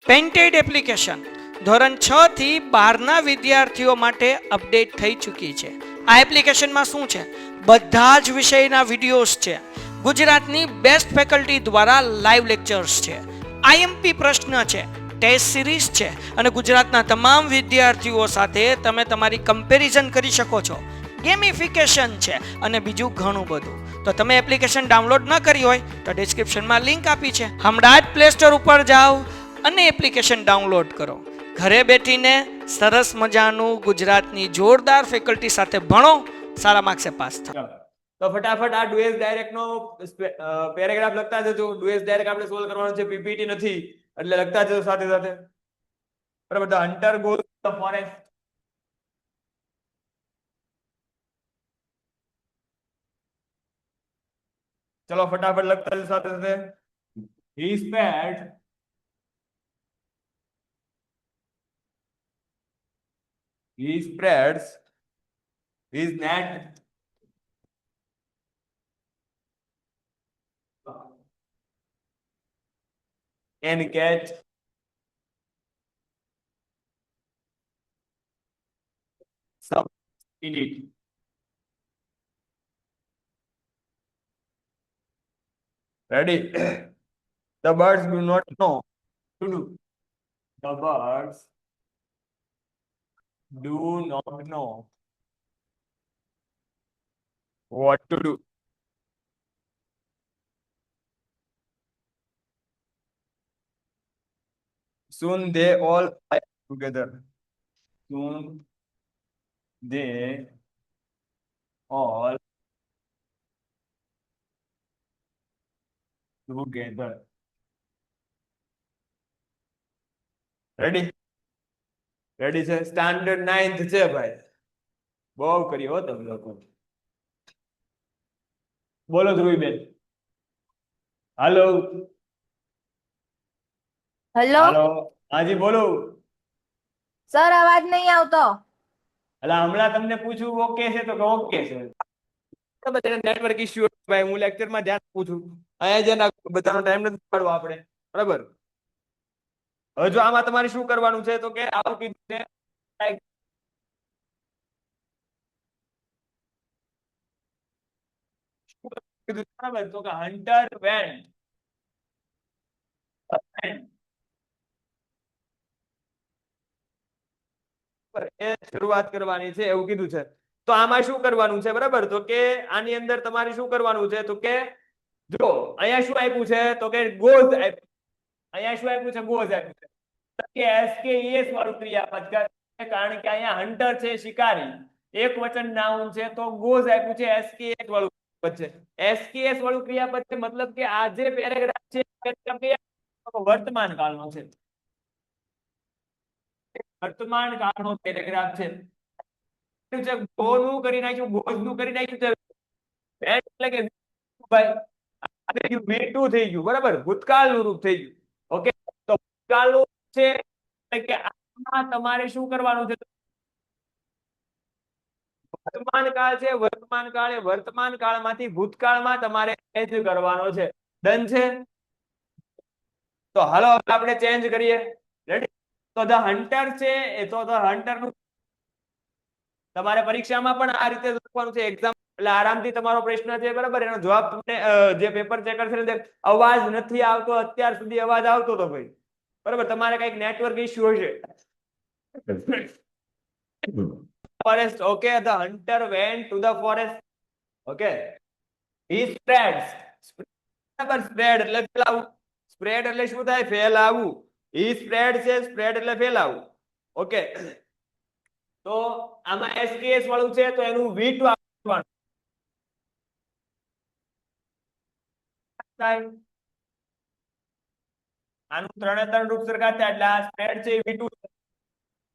Painted application ધોરણ 6 થી 12ના વિદ્યાર્થીઓ માટે અપડેટ થઈ ચૂકી છે. આ એપ્લિકેશનમાં શું છે? બધા જ વિષયના વિડીયોઝ છે. ગુજરાતની બેસ્ટ ફેકલ્ટી દ્વારા લાઈવ લેક્ચર્સ છે. આઈએમપી પ્રશ્ન છે, ટેસ્ટ સિરીઝ છે અને ગુજરાતના તમામ વિદ્યાર્થીઓ સાથે તમે તમારી કમ્પેરિઝન કરી શકો છો. ગેમિફિકેશન છે અને બીજું ઘણું બધું. તો તમે એપ્લિકેશન ડાઉનલોડ ન કરી હોય તો ડિસ્ક્રિપ્શનમાં લિંક આપી છે. હમણાં જ પ્લે સ્ટોર ઉપર જાઓ અને એપ્લિકેશન ડાઉનલોડ કરો. ઘરે બેઠીને સરસ મજાનું ગુજરાતની જોરદાર ફેકલ્ટી સાથે ભણો, સારા માર્ક્સે પાસ થાઓ. તો ફટાફટ આ ડુએસ ડાયરેક્ટ નો પેરેગ્રાફ લખતા જજો. ડુએસ ડાયરેક્ટ આપણે સોલ્વ કરવાનો છે, પીપીટી નથી, એટલે લખતા જજો સાથે સાથે. બરાબર. The hunter goes the forest. ચલો ફટાફટ લખતા જજો સાથે સાથે. He spreads his net and catch some in it. Ready? The birds do not know to do. The birds do not know what to do. Soon they all fly together. Soon they all together. Ready? Ready છે? Standard 9th છે ભાઈ. બહુ કર્યો હો તમે લોકો. બોલો ધ્રુવીબેન. હાલો hello હાલો. હાજી બોલો. સર, અવાજ નહીં આવતો. એટલે હમણાં તમને પૂછું ઓકે છે તો ઓકે છે. નેટવર્ક ઇશ્યુ ભાઈ, હું લેક્ચરમાં ધ્યાન પૂછું. અહીંયા જે બધાનો ટાઈમ નથી પાડવો આપણે. બરાબર. હવે જો આમાં તમારે શું કરવાનું છે તો કે આવું કીધું છે બરાબર, તો કે હન્ટર વેન્ટ એ શરૂઆત કરવાની છે એવું કીધું છે. તો આમાં શું કરવાનું છે? બરાબર, તો કે આની અંદર તમારે શું કરવાનું છે તો કે જો અહીંયા શું આપ્યું છે તો કે ગોઝ આપ્યું. અહીંયા શું આપ્યું છે? ગોઝ આપ્યું છે. કે એસકેઈએસ વાળું ક્રિયાપદ, કારણ કે અહીંયા હન્ટર છે, શિકારી, એક વચન નાઉન છે, તો ગોઝ આપ્યું છે એસકેએસ વાળું ક્રિયાપદ છે. એસકેએસ વાળું ક્રિયાપદ છે મતલબ કે આ જે પેરેગ્રાફ છે વર્તમાન કાળનો છે. વર્તમાન કાળનો પેરેગ્રાફ છે. ગો નું કરી નાખ્યું, ગોઝ નું કરી નાખ્યું છે. એટલે કે ભાઈ V2 થઈ ગયું. બરાબર, ભૂતકાળનું રૂપ થઈ ગયું. ઓકે, તો ભૂતકાળનું છે કે આમાં તમારે શું કરવાનું છે? વર્તમાન કાળ છે, વર્તમાન કાળ એ વર્તમાન કાળમાંથી ભૂતકાળમાં તમારે ચેન્જ કરવાનો છે. ડન છે? તો હાલો આપણે ચેન્જ કરીએ. રેડી? તો ધ હન્ટર છે એ તો ધ હન્ટર નું તમારે પરીક્ષામાં પણ આ રીતે લખવાનું છે. એક્ઝામ એટલે આરામથી તમારો પ્રશ્ન છે, બરાબર, એનો જવાબ તમને જે પેપર ચેકર છે અવાજ નથી આવતો, અત્યાર સુધી અવાજ આવતો તો ભાઈ, બરાબર, તમારે કઈક નેટવર્ક ઇશ્યુ હશે. forest. Okay, the hunter went to the forest. Okay, he spreads. Spread એટલે ફેલાવું. સ્પ્રેડ એટલે શું થાય? ફેલાવું. he spread છે, સ્પ્રેડ એટલે ફેલાવું. ઓકે, તો આમાં એસકેએસ વાળું છે તો એનું V2 આપવાનું. આનું 3 રૂપ સરખા થાય એટલે આ સ્પ્રેડ છે એ V2 છે.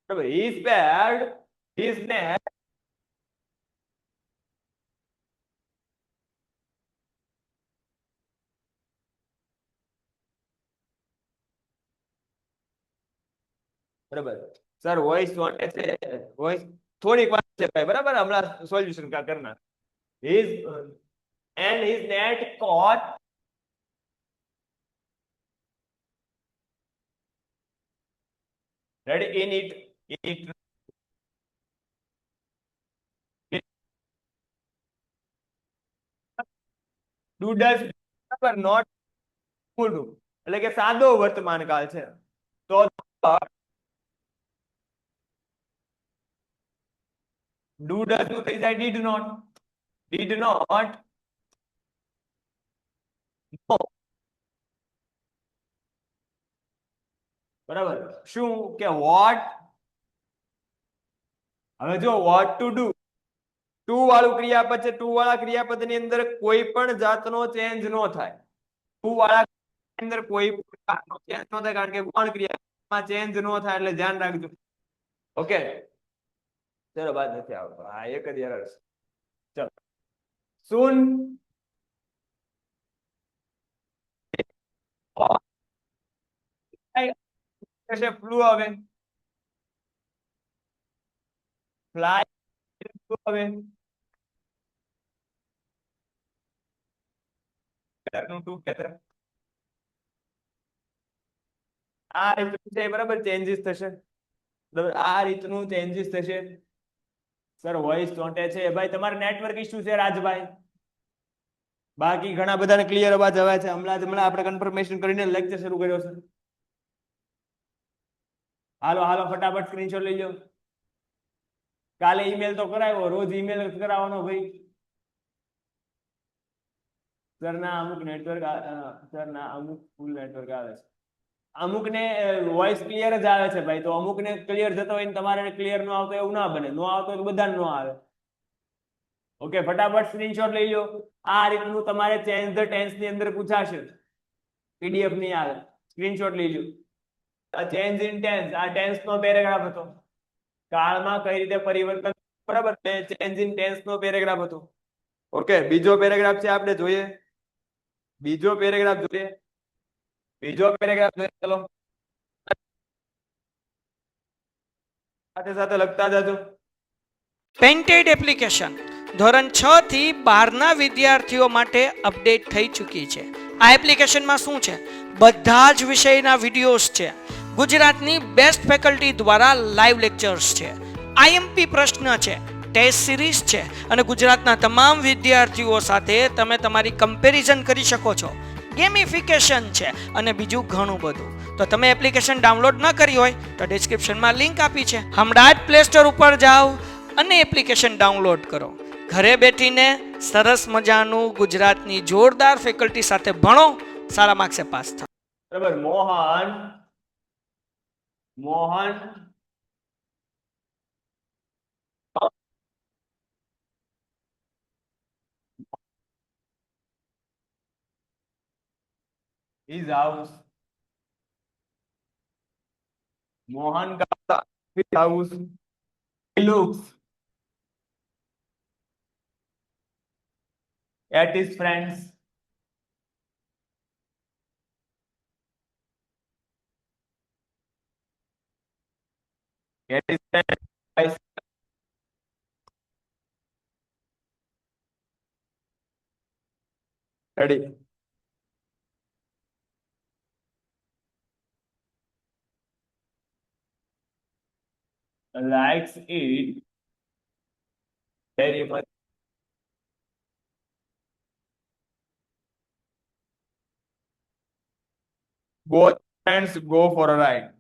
બરાબર, he spread his net બરાબર. સર વોઇસ નોટ છે, વોઇસ થોડીક વાર છે ભાઈ, બરાબર, હમણાં સોલ્યુશન કરના. his and his net caught ready in it do does બરાબર નોટ મૂળરૂપ એટલે કે સાદો વર્તમાન કાળ છે તો ડુ ડઝ નું થઈ જાય ડીડ નોટ નો બરાબર શું કે વોટ હવે જો વોટ ટુ ડુ ટુ વાળું ક્રિયાપદ છે ટુ વાળા ક્રિયાપદ ની અંદર કોઈ પણ જાતનો ચેન્જ ન થાય ટુ વાળા અંદર કોઈ પણ જાતનો ચેન્જ ન થાય કારણ કે ગુણ ક્રિયામાં ચેન્જ ન થાય એટલે ધ્યાન રાખજો ઓકે ચલો બાદ નથી આવતો હા એક જ એરર છે ચલો સુન કશે ફ્લુ આવે ફ્લાય ફ્લુ આવે નું ટુ કહેતા આ રીતનું છે બરાબર ચેન્જીસ થશે બરાબર આ રીતનું ચેન્જીસ થશે સર વોઇસ ચોંટે છે ભાઈ તમારે નેટવર્ક ઇશ્યુ છે રાજભાઈ બાકી ઘણા બધાને ક્લિયર અવાજ આવે છે હમણાં આપણે કન્ફર્મેશન કરીને લેક્ચર શરૂ કર્યો છે હાલો હાલો ફટાફટ સ્ક્રીનશોટ લઈ લો કાલે ઈમેલ તો કરાવ્યો રોજ ઈમેલ કરાવવાનો ભાઈ સરના અમુક નેટવર્ક સરના અમુક ફૂલ નેટવર્ક આવે છે અમુક ને વોઇસ ક્લિયર જ આવે છે ભાઈ તો અમુક ને ક્લિયર જતો હોય ને તમારે ક્લિયર ન આવતો એવું ના બને ન આવતો તો બધાને ન આવે ઓકે ફટાફટ સ્ક્રીનશોટ લઈ લો આ રીતનું તમારે ચેન્જ ધ ટેન્સ ની અંદર પૂછાશે પીડીએફ ની આવે સ્ક્રીનશોટ લઈ લો આ ચેન્જ ઇન ટેન્સ આ ટેન્સ નો પેરેગ્રાફ હતો કાળમાં કઈ રીતે પરિવર્તન બરાબર ચેન્જ ઇન ટેન્સ નો પેરેગ્રાફ હતો ઓકે બીજો પેરેગ્રાફ છે આપણે જોઈએ બીજો પેરેગ્રાફ જોઈએ ચલો સાથે સાથે લખતા જાજો પેન્ટેડ એપ્લિકેશન ધોરણ 6 થી 12 ના વિદ્યાર્થીઓ માટે અપડેટ થઈ ચૂકી છે આ એપ્લિકેશનમાં શું છે બધા જ વિષયના વિડિયોઝ છે ગુજરાતની બેસ્ટ ફેકલ્ટી દ્વારા લાઈવ લેક્ચર્સ છે આઈએમપી પ્રશ્ન છે ટેસ્ટ સિરીઝ છે અને ગુજરાતના તમામ વિદ્યાર્થીઓ સાથે તમે તમારી કમ્પેરિઝન કરી શકો છો ગેમિફિકેશન છે અને બીજું ઘણું બધું તો તમે એપ્લિકેશન ડાઉનલોડ ન કરી હોય તો ડિસ્ક્રિપ્શનમાં લિંક આપી છે હમણાં જ પ્લે સ્ટોર ઉપર જાઓ અને એપ્લિકેશન ડાઉનલોડ કરો ઘરે બેઠીને સરસ મજાનું ગુજરાતની જોરદાર ફેકલ્ટી સાથે ભણો સારા માર્ક્સે પાસ થાઓ બરાબર મોહન his house Mohan का his house he looks at his friends at his friends ready likes it very much both friends go for a ride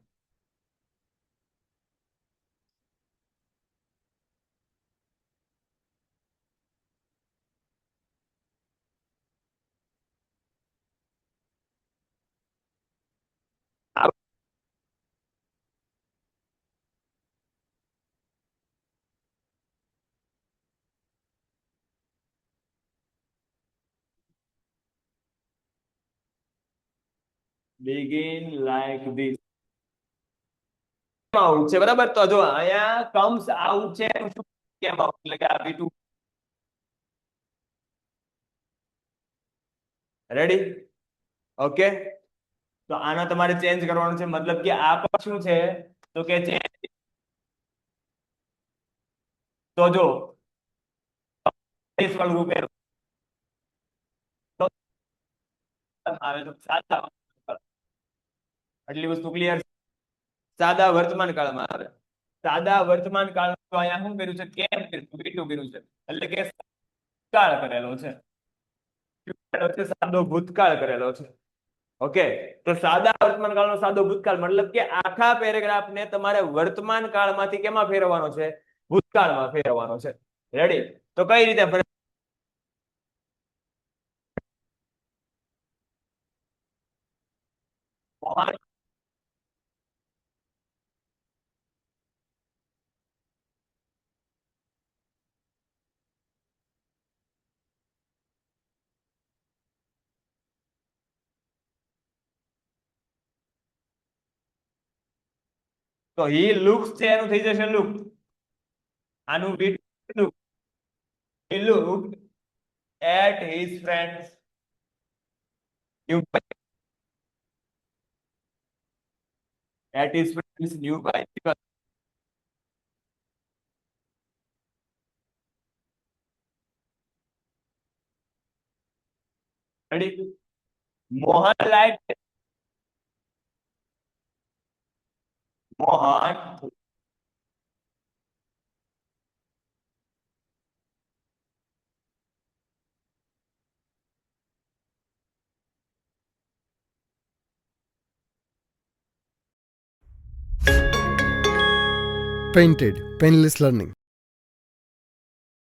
begin like this out છે બરાબર તો જો અહીંયા comes out છે શું કેમ out એટલે કે આ V2 રેડી ઓકે તો આનો તમારે ચેન્જ કરવાનું છે મતલબ કે આ પણ શું છે તો કે ચેન્જ તો જો વાળું રૂપે આવે તો સાચા આટલી વસ્તુ ક્લિયર સાદા વર્તમાન કાળમાં આવે. સાદા વર્તમાન કાળ તો અહીંયા શું કર્યું છે કેમ કર્યું કર્યું છે એટલે કે ભૂતકાળ કરેલો છે. સાદો ભૂતકાળ કરેલો છે. ઓકે, તો સાદા વર્તમાન કાળનો સાદો ભૂતકાળ મતલબ કે આખા પેરેગ્રાફ ને તમારે વર્તમાન કાળમાંથી કેમાં ફેરવવાનો છે? ભૂતકાળમાં ફેરવવાનો છે. રેડી? તો કઈ રીતે તો હી લુક્સ છે એનું થઈ જશે લુક. આનું look. He looked at his friends new bike. At his friends new bicycle. Ready? Mohan liked Mohan Painted, Painless Learning.